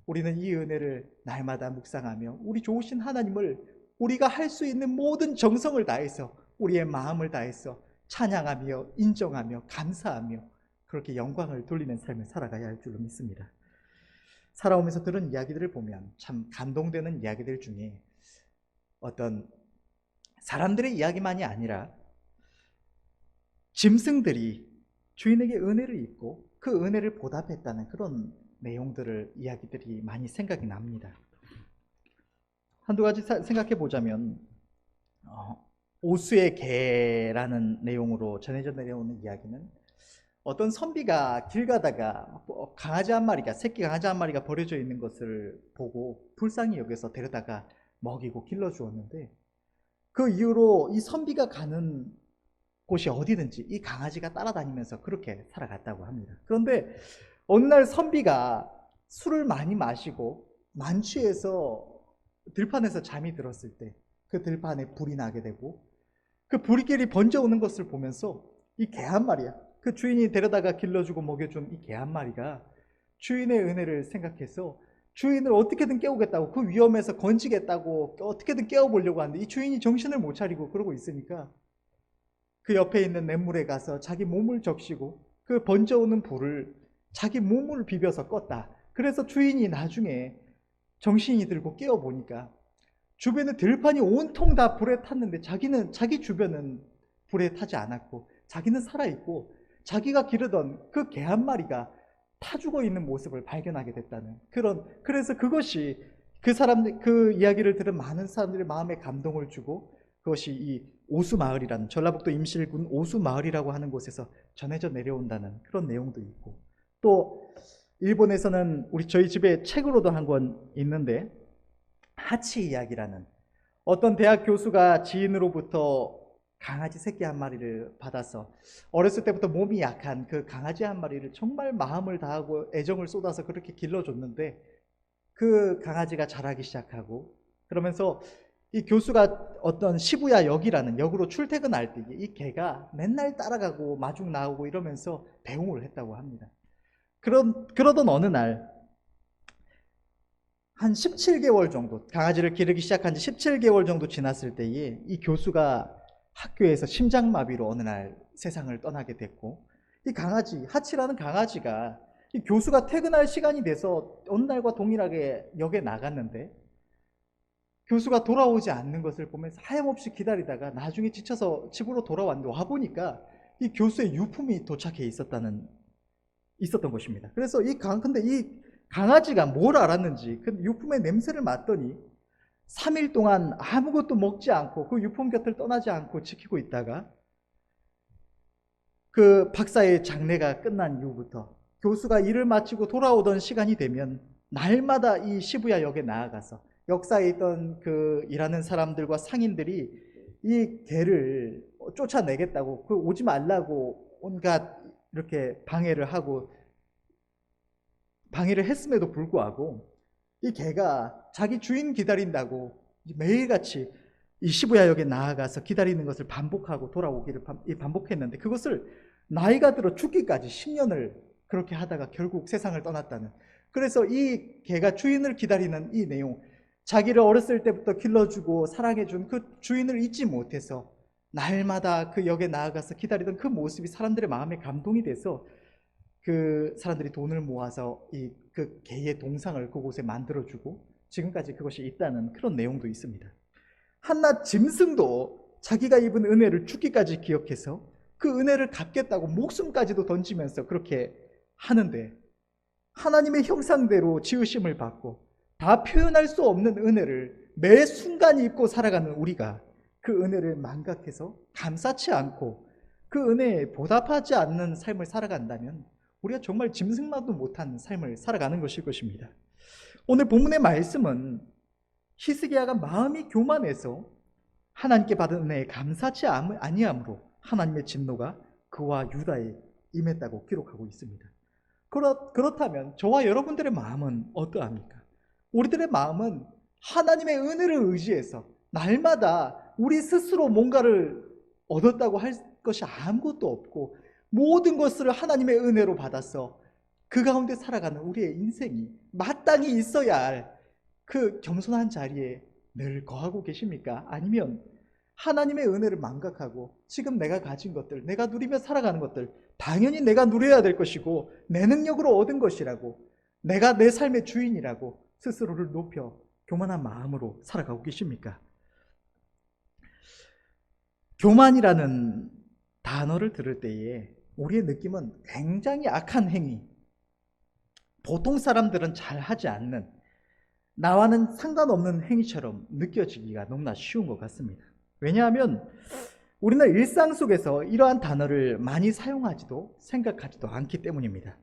우리는 이 은혜를 날마다 묵상하며 우리 좋으신 하나님을 우리가 할 수 있는 모든 정성을 다해서 우리의 마음을 다해서 찬양하며 인정하며 감사하며 그렇게 영광을 돌리는 삶을 살아가야 할 줄로 믿습니다. 살아오면서 들은 이야기들을 보면 참 감동되는 이야기들 중에 어떤 사람들의 이야기만이 아니라 짐승들이 주인에게 은혜를 입고 그 은혜를 보답했다는 그런 내용들을 이야기들이 많이 생각이 납니다. 한두 가지 생각해 보자면 오수의 개라는 내용으로 전해져 내려오는 이야기는 어떤 선비가 길 가다가 강아지 한 마리가 새끼 강아지 한 마리가 버려져 있는 것을 보고 불쌍히 여겨서 데려다가 먹이고 길러주었는데 그 이후로 이 선비가 가는 곳이 어디든지 이 강아지가 따라다니면서 그렇게 살아갔다고 합니다. 그런데 어느 날 선비가 술을 많이 마시고 만취해서 들판에서 잠이 들었을 때 그 들판에 불이 나게 되고 그 불길이 번져오는 것을 보면서 이 개 한 마리야, 그 주인이 데려다가 길러주고 먹여준 이 개 한 마리가 주인의 은혜를 생각해서 주인을 어떻게든 깨우겠다고, 그 위험에서 건지겠다고 어떻게든 깨워보려고 하는데 이 주인이 정신을 못 차리고 그러고 있으니까 그 옆에 있는 냇물에 가서 자기 몸을 적시고 그 번져오는 불을 자기 몸을 비벼서 껐다. 그래서 주인이 나중에 정신이 들고 깨어보니까 주변에 들판이 온통 다 불에 탔는데 자기 주변은 불에 타지 않았고 자기는 살아있고 자기가 기르던 그 개 한 마리가 타 죽어 있는 모습을 발견하게 됐다는 그래서 그것이 그 이야기를 들은 많은 사람들의 마음에 감동을 주고 그것이 이 오수마을이라는 전라북도 임실군 오수마을이라고 하는 곳에서 전해져 내려온다는 그런 내용도 있고, 또 일본에서는 저희 집에 책으로도 한 권 있는데 하치 이야기라는 어떤 대학 교수가 지인으로부터 강아지 새끼 한 마리를 받아서 어렸을 때부터 몸이 약한 그 강아지 한 마리를 정말 마음을 다하고 애정을 쏟아서 그렇게 길러줬는데 그 강아지가 자라기 시작하고 그러면서 이 교수가 어떤 시부야 역이라는 역으로 출퇴근할 때 이 개가 맨날 따라가고 마중 나오고 이러면서 배웅을 했다고 합니다. 그러던 어느 날 한 17개월 정도, 강아지를 기르기 시작한 지 17개월 정도 지났을 때에 이 교수가 학교에서 심장마비로 어느 날 세상을 떠나게 됐고, 이 강아지, 하치라는 강아지가 이 교수가 퇴근할 시간이 돼서 어느 날과 동일하게 역에 나갔는데 교수가 돌아오지 않는 것을 보면서 하염없이 기다리다가 나중에 지쳐서 집으로 돌아왔는데 와보니까 이 교수의 유품이 도착해 있었던 것입니다. 그래서 근데 이 강아지가 뭘 알았는지 그 유품의 냄새를 맡더니 3일 동안 아무것도 먹지 않고 그 유품 곁을 떠나지 않고 지키고 있다가 그 박사의 장례가 끝난 이후부터 교수가 일을 마치고 돌아오던 시간이 되면 날마다 이 시부야 역에 나아가서 역사에 있던 그 일하는 사람들과 상인들이 이 개를 쫓아내겠다고 그 오지 말라고 온갖 이렇게 방해를 했음에도 불구하고 이 개가 자기 주인 기다린다고 매일같이 이 시부야역에 나아가서 기다리는 것을 반복하고 돌아오기를 반복했는데 그것을 나이가 들어 죽기까지 10년을 그렇게 하다가 결국 세상을 떠났다는, 그래서 이 개가 주인을 기다리는 이 내용, 자기를 어렸을 때부터 길러주고 사랑해준 그 주인을 잊지 못해서 날마다 그 역에 나아가서 기다리던 그 모습이 사람들의 마음에 감동이 돼서 그 사람들이 돈을 모아서 그 개의 동상을 그곳에 만들어주고 지금까지 그것이 있다는 그런 내용도 있습니다. 한낱 짐승도 자기가 입은 은혜를 죽기까지 기억해서 그 은혜를 갚겠다고 목숨까지도 던지면서 그렇게 하는데, 하나님의 형상대로 지으심을 받고 다 표현할 수 없는 은혜를 매 순간 입고 살아가는 우리가 그 은혜를 망각해서 감사치 않고 그 은혜에 보답하지 않는 삶을 살아간다면 우리가 정말 짐승만도 못한 삶을 살아가는 것일 것입니다. 오늘 본문의 말씀은 히스기야가 마음이 교만해서 하나님께 받은 은혜에 감사치 아니함으로 하나님의 진노가 그와 유다에 임했다고 기록하고 있습니다. 그렇다면 저와 여러분들의 마음은 어떠합니까? 우리들의 마음은 하나님의 은혜를 의지해서 날마다 우리 스스로 뭔가를 얻었다고 할 것이 아무것도 없고 모든 것을 하나님의 은혜로 받아서 그 가운데 살아가는 우리의 인생이 마땅히 있어야 할 그 겸손한 자리에 늘 거하고 계십니까? 아니면 하나님의 은혜를 망각하고 지금 내가 가진 것들, 내가 누리며 살아가는 것들, 당연히 내가 누려야 될 것이고 내 능력으로 얻은 것이라고, 내가 내 삶의 주인이라고 스스로를 높여 교만한 마음으로 살아가고 계십니까? 교만이라는 단어를 들을 때에 우리의 느낌은 굉장히 악한 행위, 보통 사람들은 잘 하지 않는, 나와는 상관없는 행위처럼 느껴지기가 너무나 쉬운 것 같습니다. 왜냐하면 우리는 일상 속에서 이러한 단어를 많이 사용하지도 생각하지도 않기 때문입니다.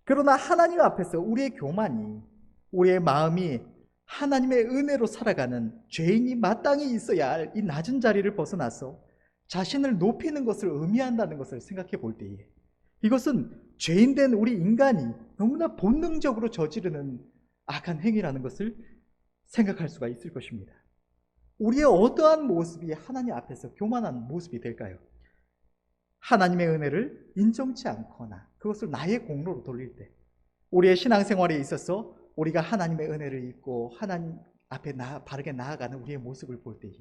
그러나 하나님 앞에서 우리의 교만이, 우리의 마음이 하나님의 은혜로 살아가는 죄인이 마땅히 있어야 할 이 낮은 자리를 벗어나서 자신을 높이는 것을 의미한다는 것을 생각해 볼 때에, 이것은 죄인된 우리 인간이 너무나 본능적으로 저지르는 악한 행위라는 것을 생각할 수가 있을 것입니다. 우리의 어떠한 모습이 하나님 앞에서 교만한 모습이 될까요? 하나님의 은혜를 인정치 않거나 그것을 나의 공로로 돌릴 때, 우리의 신앙생활에 있어서 우리가 하나님의 은혜를 잊고 하나님 앞에 바르게 나아가는 우리의 모습을 볼 때에,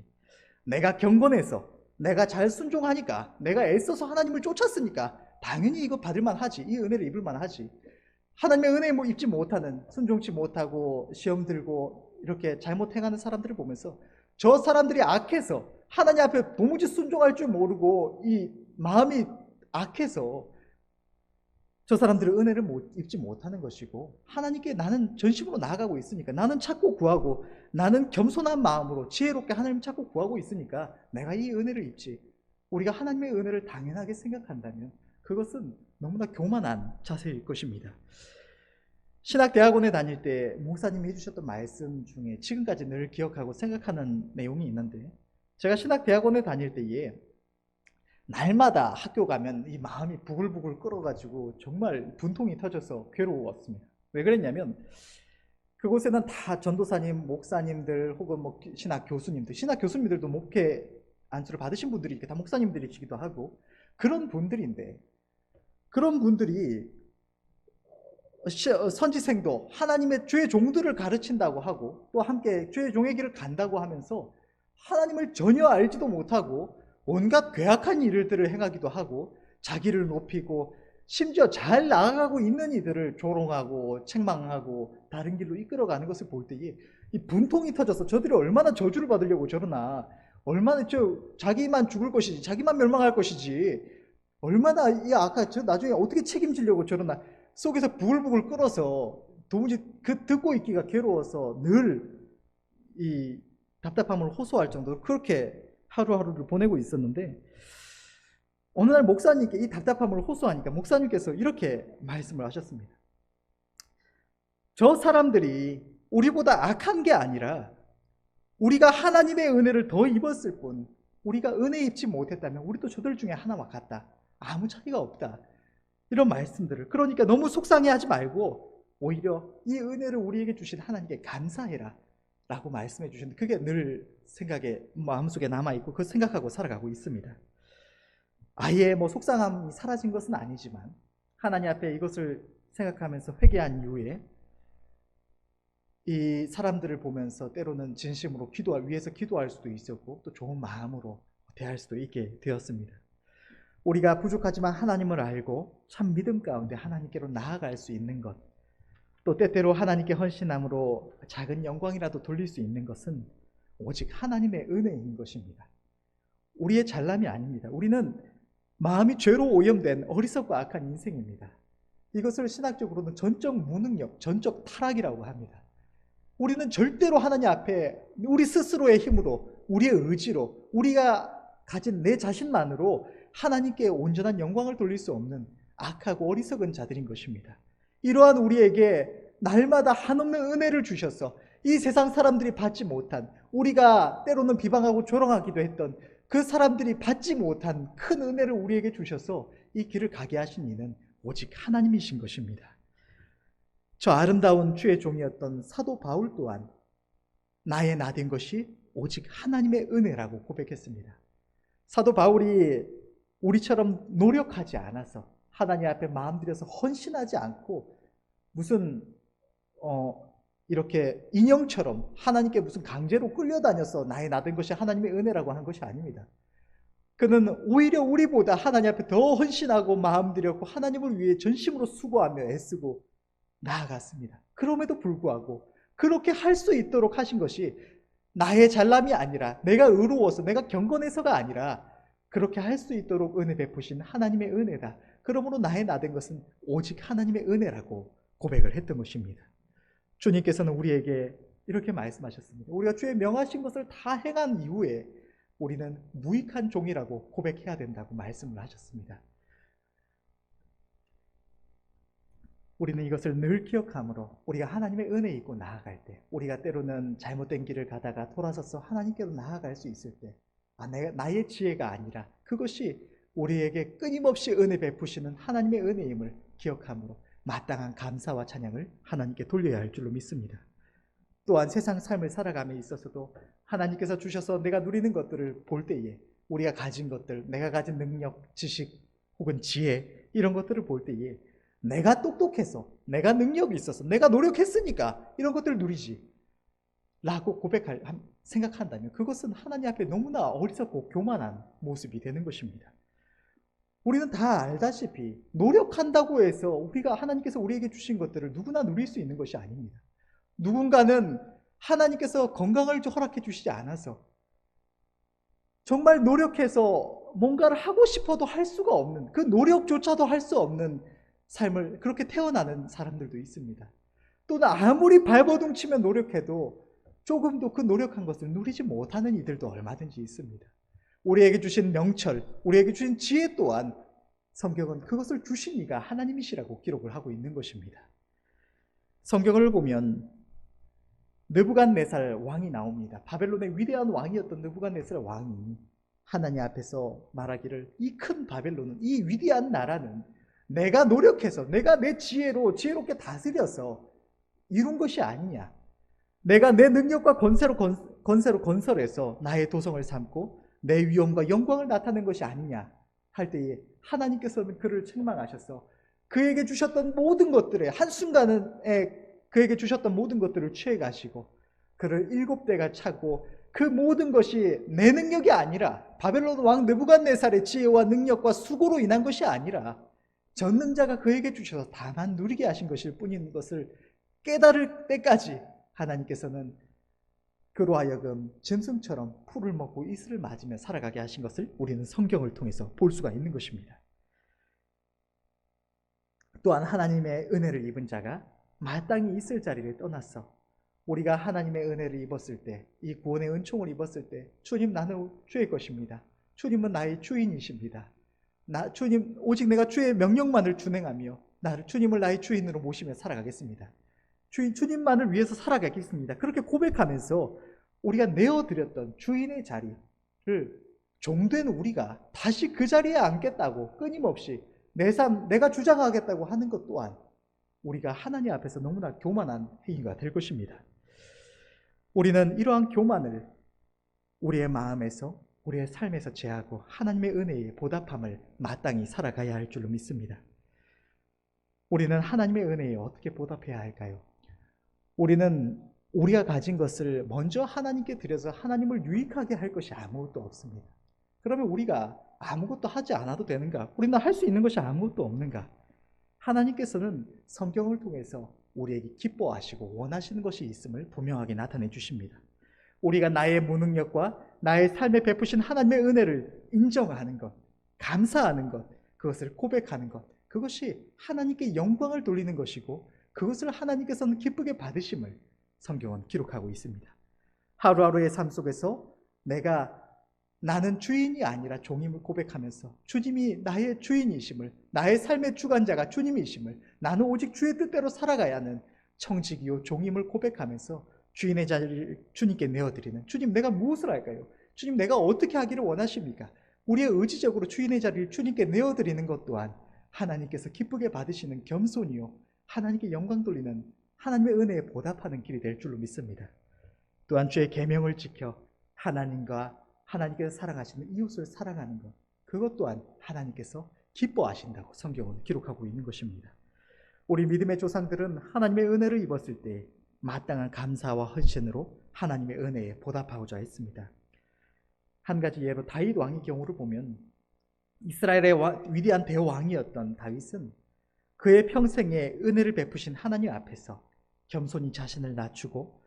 내가 경건해서, 내가 잘 순종하니까, 내가 애써서 하나님을 쫓았으니까 당연히 이거 받을만 하지, 이 은혜를 입을만 하지, 하나님의 은혜 입지 못하는, 순종치 못하고 시험 들고 이렇게 잘못 행하는 사람들을 보면서 저 사람들이 악해서, 하나님 앞에 도무지 순종할 줄 모르고 이 마음이 악해서 저 사람들은 은혜를 입지 못하는 것이고, 하나님께 나는 전심으로 나아가고 있으니까, 나는 찾고 구하고, 나는 겸손한 마음으로 지혜롭게 하나님 찾고 구하고 있으니까 내가 이 은혜를 입지, 우리가 하나님의 은혜를 당연하게 생각한다면 그것은 너무나 교만한 자세일 것입니다. 신학대학원에 다닐 때 목사님이 해주셨던 말씀 중에 지금까지 늘 기억하고 생각하는 내용이 있는데, 제가 신학대학원에 다닐 때에 날마다 학교 가면 이 마음이 부글부글 끓어가지고 정말 분통이 터져서 괴로웠습니다. 왜 그랬냐면 그곳에는 다 전도사님, 목사님들 혹은 뭐 신학 교수님들도 목회 안수를 받으신 분들이 다 목사님들이시기도 하고 그런 분들인데, 그런 분들이 선지생도 하나님의 죄의 종들을 가르친다고 하고 또 함께 죄의 종의 길을 간다고 하면서 하나님을 전혀 알지도 못하고 온갖 괴악한 일들을 행하기도 하고 자기를 높이고 심지어 잘 나아가고 있는 이들을 조롱하고 책망하고 다른 길로 이끌어가는 것을 볼 때에 이 분통이 터져서 저들이 얼마나 저주를 받으려고 저러나, 얼마나 자기만 죽을 것이지, 자기만 멸망할 것이지, 얼마나 이 아까 저 나중에 어떻게 책임지려고 저러나 속에서 부글부글 끓어서 도무지 듣고 있기가 괴로워서 늘 이 답답함을 호소할 정도로 그렇게 하루하루를 보내고 있었는데, 어느 날 목사님께 이 답답함을 호소하니까 목사님께서 이렇게 말씀을 하셨습니다. 저 사람들이 우리보다 악한 게 아니라 우리가 하나님의 은혜를 더 입었을 뿐, 우리가 은혜 입지 못했다면 우리도 저들 중에 하나와 같다, 아무 차이가 없다, 이런 말씀들을, 그러니까 너무 속상해하지 말고 오히려 이 은혜를 우리에게 주신 하나님께 감사해라 라고 말씀해 주셨는데, 그게 늘 생각에 마음속에 남아있고 그 생각하고 살아가고 있습니다. 아예 뭐 속상함이 사라진 것은 아니지만 하나님 앞에 이것을 생각하면서 회개한 이후에 이 사람들을 보면서 때로는 진심으로 위해서 기도할 수도 있었고 또 좋은 마음으로 대할 수도 있게 되었습니다. 우리가 부족하지만 하나님을 알고 참 믿음 가운데 하나님께로 나아갈 수 있는 것, 또 때때로 하나님께 헌신함으로 작은 영광이라도 돌릴 수 있는 것은 오직 하나님의 은혜인 것입니다. 우리의 잘남이 아닙니다. 우리는 마음이 죄로 오염된 어리석고 악한 인생입니다. 이것을 신학적으로는 전적 무능력, 전적 타락이라고 합니다. 우리는 절대로 하나님 앞에 우리 스스로의 힘으로, 우리의 의지로, 우리가 가진 내 자신만으로 하나님께 온전한 영광을 돌릴 수 없는 악하고 어리석은 자들인 것입니다. 이러한 우리에게 날마다 한없는 은혜를 주셔서 이 세상 사람들이 받지 못한, 우리가 때로는 비방하고 조롱하기도 했던 그 사람들이 받지 못한 큰 은혜를 우리에게 주셔서 이 길을 가게 하신 이는 오직 하나님이신 것입니다. 저 아름다운 주의 종이었던 사도 바울 또한 나의 나 된 것이 오직 하나님의 은혜라고 고백했습니다. 사도 바울이 우리처럼 노력하지 않아서 하나님 앞에 마음 들여서 헌신하지 않고 무슨 이렇게 인형처럼 하나님께 무슨 강제로 끌려다녀서 나의 나 된 것이 하나님의 은혜라고 하는 것이 아닙니다. 그는 오히려 우리보다 하나님 앞에 더 헌신하고 마음 들였고 하나님을 위해 전심으로 수고하며 애쓰고 나아갔습니다. 그럼에도 불구하고 그렇게 할 수 있도록 하신 것이 나의 잘남이 아니라 내가 의로워서 내가 경건해서가 아니라 그렇게 할 수 있도록 은혜 베푸신 하나님의 은혜다. 그러므로 나의 나 된 것은 오직 하나님의 은혜라고 고백을 했던 것입니다. 주님께서는 우리에게 이렇게 말씀하셨습니다. 우리가 주의 명하신 것을 다 행한 이후에 우리는 무익한 종이라고 고백해야 된다고 말씀을 하셨습니다. 우리는 이것을 늘 기억함으로 우리가 하나님의 은혜 있고 나아갈 때, 우리가 때로는 잘못된 길을 가다가 돌아서서 하나님께로 나아갈 수 있을 때, 나의 지혜가 아니라 그것이 우리에게 끊임없이 은혜 베푸시는 하나님의 은혜임을 기억함으로 마땅한 감사와 찬양을 하나님께 돌려야 할 줄로 믿습니다. 또한 세상 삶을 살아감에 있어서도 하나님께서 주셔서 내가 누리는 것들을 볼 때에 우리가 가진 것들, 내가 가진 능력, 지식 혹은 지혜 이런 것들을 볼 때에 내가 똑똑해서, 내가 능력이 있어서, 내가 노력했으니까 이런 것들을 누리지 라고 생각한다면 그것은 하나님 앞에 너무나 어리석고 교만한 모습이 되는 것입니다. 우리는 다 알다시피 노력한다고 해서 우리가 하나님께서 우리에게 주신 것들을 누구나 누릴 수 있는 것이 아닙니다. 누군가는 하나님께서 건강을 허락해 주시지 않아서 정말 노력해서 뭔가를 하고 싶어도 할 수가 없는, 그 노력조차도 할 수 없는 삶을 그렇게 태어나는 사람들도 있습니다. 또는 아무리 발버둥치며 노력해도 조금도 그 노력한 것을 누리지 못하는 이들도 얼마든지 있습니다. 우리에게 주신 명철, 우리에게 주신 지혜 또한 성경은 그것을 주신 이가 하나님이시라고 기록을 하고 있는 것입니다. 성경을 보면 느부갓네살 왕이 나옵니다. 바벨론의 위대한 왕이었던 느부갓네살 왕이 하나님 앞에서 말하기를 이 큰 바벨론은, 이 위대한 나라는 내가 노력해서 내가 내 지혜롭게 다스려서 이룬 것이 아니냐. 내가 내 능력과 권세로 건설해서 나의 도성을 삼고 내 위엄과 영광을 나타낸 것이 아니냐 할 때에 하나님께서는 그를 책망하셔서 그에게 주셨던 모든 것들에 한순간에 그에게 주셨던 모든 것들을 취해가시고 그를 7대가 차고 그 모든 것이 내 능력이 아니라 바벨론 왕 느부갓네살의 지혜와 능력과 수고로 인한 것이 아니라 전능자가 그에게 주셔서 다만 누리게 하신 것일 뿐인 것을 깨달을 때까지 하나님께서는 그로 하여금 짐승처럼 풀을 먹고 이슬을 맞으며 살아가게 하신 것을 우리는 성경을 통해서 볼 수가 있는 것입니다. 또한 하나님의 은혜를 입은 자가 마땅히 있을 자리를 떠났어. 우리가 하나님의 은혜를 입었을 때, 이 구원의 은총을 입었을 때 주님 나는 주의 것입니다. 주님은 나의 주인이십니다. 주님 오직 내가 주의 명령만을 준행하며 주님을 나의 주인으로 모시며 살아가겠습니다. 주님만을 위해서 살아가겠습니다. 그렇게 고백하면서 우리가 내어드렸던 주인의 자리를 종된 우리가 다시 그 자리에 앉겠다고 끊임없이 내가 주장하겠다고 하는 것 또한 우리가 하나님 앞에서 너무나 교만한 행위가 될 것입니다. 우리는 이러한 교만을 우리의 마음에서, 우리의 삶에서 제하고 하나님의 은혜에 보답함을 마땅히 살아가야 할 줄로 믿습니다. 우리는 하나님의 은혜에 어떻게 보답해야 할까요? 우리는 우리가 가진 것을 먼저 하나님께 드려서 하나님을 유익하게 할 것이 아무것도 없습니다. 그러면 우리가 아무것도 하지 않아도 되는가? 우리는 할 수 있는 것이 아무것도 없는가? 하나님께서는 성경을 통해서 우리에게 기뻐하시고 원하시는 것이 있음을 분명하게 나타내 주십니다. 우리가 나의 무능력과 나의 삶에 베푸신 하나님의 은혜를 인정하는 것, 감사하는 것, 그것을 고백하는 것, 그것이 하나님께 영광을 돌리는 것이고 그것을 하나님께서는 기쁘게 받으심을 성경은 기록하고 있습니다. 하루하루의 삶 속에서 나는 주인이 아니라 종임을 고백하면서 주님이 나의 주인이심을, 나의 삶의 주관자가 주님이심을, 나는 오직 주의 뜻대로 살아가야 하는 청직이요 종임을 고백하면서 주인의 자리를 주님께 내어드리는, 주님 내가 무엇을 할까요? 주님 내가 어떻게 하기를 원하십니까? 우리의 의지적으로 주인의 자리를 주님께 내어드리는 것 또한 하나님께서 기쁘게 받으시는 겸손이요 하나님께 영광 돌리는 하나님의 은혜에 보답하는 길이 될 줄로 믿습니다. 또한 주의 계명을 지켜 하나님과 하나님께서 사랑하시는 이웃을 사랑하는 것, 그것 또한 하나님께서 기뻐하신다고 성경은 기록하고 있는 것입니다. 우리 믿음의 조상들은 하나님의 은혜를 입었을 때 마땅한 감사와 헌신으로 하나님의 은혜에 보답하고자 했습니다. 한 가지 예로 다윗 왕의 경우를 보면 이스라엘의 위대한 대왕이었던 다윗은 그의 평생에 은혜를 베푸신 하나님 앞에서 겸손히 자신을 낮추고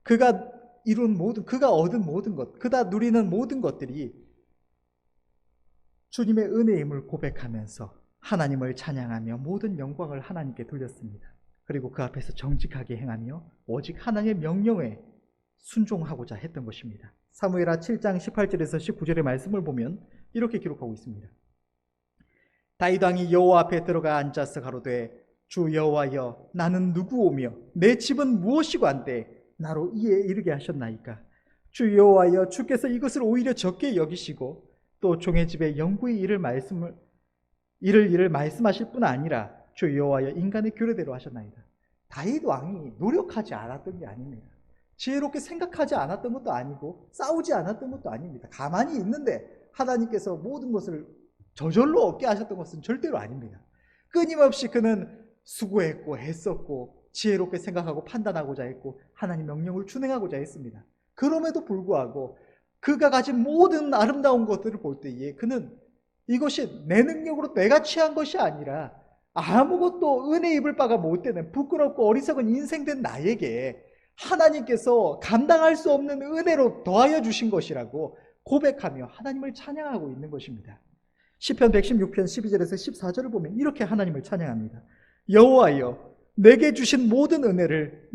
그가 얻은 모든 것, 그가 누리는 모든 것들이 주님의 은혜임을 고백하면서 하나님을 찬양하며 모든 영광을 하나님께 돌렸습니다. 그리고 그 앞에서 정직하게 행하며 오직 하나님의 명령에 순종하고자 했던 것입니다. 사무엘하 7장 18절에서 19절의 말씀을 보면 이렇게 기록하고 있습니다. 다윗 왕이 여호와 앞에 들어가 앉아서 가로되 주 여호와여 나는 누구오며 내 집은 무엇이고 한데 나로 이에 이르게 하셨나이까. 주 여호와여 주께서 이것을 오히려 적게 여기시고 또 종의 집에 영구히 이를 일을 말씀하실 뿐 아니라 주 여호와여 인간의 규례대로 하셨나이다. 다윗 왕이 노력하지 않았던 게 아닙니다. 지혜롭게 생각하지 않았던 것도 아니고 싸우지 않았던 것도 아닙니다. 가만히 있는데 하나님께서 모든 것을 저절로 얻게 하셨던 것은 절대로 아닙니다. 끊임없이 그는 수고했고 애썼고 지혜롭게 생각하고 판단하고자 했고 하나님 명령을 준행하고자 했습니다. 그럼에도 불구하고 그가 가진 모든 아름다운 것들을 볼 때에 그는 이것이 내 능력으로 내가 취한 것이 아니라 아무것도 은혜 입을 바가 못 되는 부끄럽고 어리석은 인생된 나에게 하나님께서 감당할 수 없는 은혜로 더하여 주신 것이라고 고백하며 하나님을 찬양하고 있는 것입니다. 시편 116편 12절에서 14절을 보면 이렇게 하나님을 찬양합니다. 여호와여 내게 주신 모든 은혜를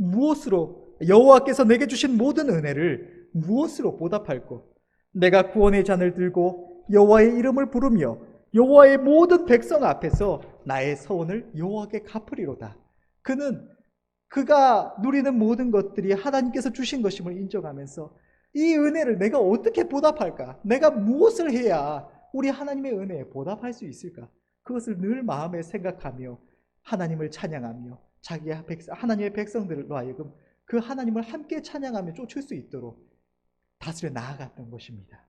여호와께서 내게 주신 모든 은혜를 무엇으로 보답할꼬? 내가 구원의 잔을 들고 여호와의 이름을 부르며 여호와의 모든 백성 앞에서 나의 서원을 여호와께 갚으리로다. 그는 그가 누리는 모든 것들이 하나님께서 주신 것임을 인정하면서 이 은혜를 내가 어떻게 보답할까? 내가 무엇을 해야 우리 하나님의 은혜에 보답할 수 있을까? 그것을 늘 마음에 생각하며 하나님을 찬양하며 하나님의 백성들로 하여금 그 하나님을 함께 찬양하며 쫓을 수 있도록 다스려 나아갔던 것입니다.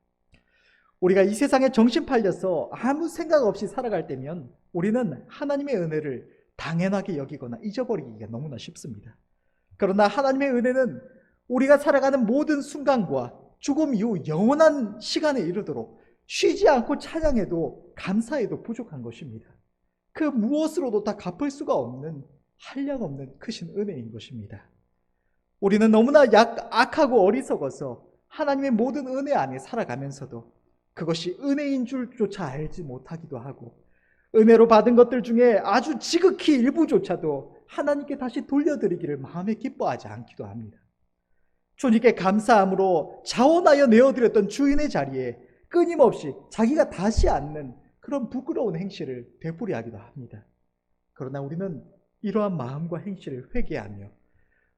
우리가 이 세상에 정신 팔려서 아무 생각 없이 살아갈 때면 우리는 하나님의 은혜를 당연하게 여기거나 잊어버리기가 너무나 쉽습니다. 그러나 하나님의 은혜는 우리가 살아가는 모든 순간과 죽음 이후 영원한 시간에 이르도록 쉬지 않고 찬양해도 감사해도 부족한 것입니다. 그 무엇으로도 다 갚을 수가 없는 한량없는 크신 은혜인 것입니다. 우리는 너무나 악하고 어리석어서 하나님의 모든 은혜 안에 살아가면서도 그것이 은혜인 줄조차 알지 못하기도 하고 은혜로 받은 것들 중에 아주 지극히 일부조차도 하나님께 다시 돌려드리기를 마음에 기뻐하지 않기도 합니다. 주님께 감사함으로 자원하여 내어드렸던 주인의 자리에 끊임없이 자기가 다시 앉는 그런 부끄러운 행실을 되풀이하기도 합니다. 그러나 우리는 이러한 마음과 행실을 회개하며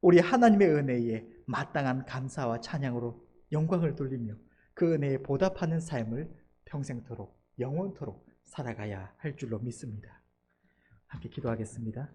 우리 하나님의 은혜에 마땅한 감사와 찬양으로 영광을 돌리며 그 은혜에 보답하는 삶을 평생토록 영원토록 살아가야 할 줄로 믿습니다. 함께 기도하겠습니다.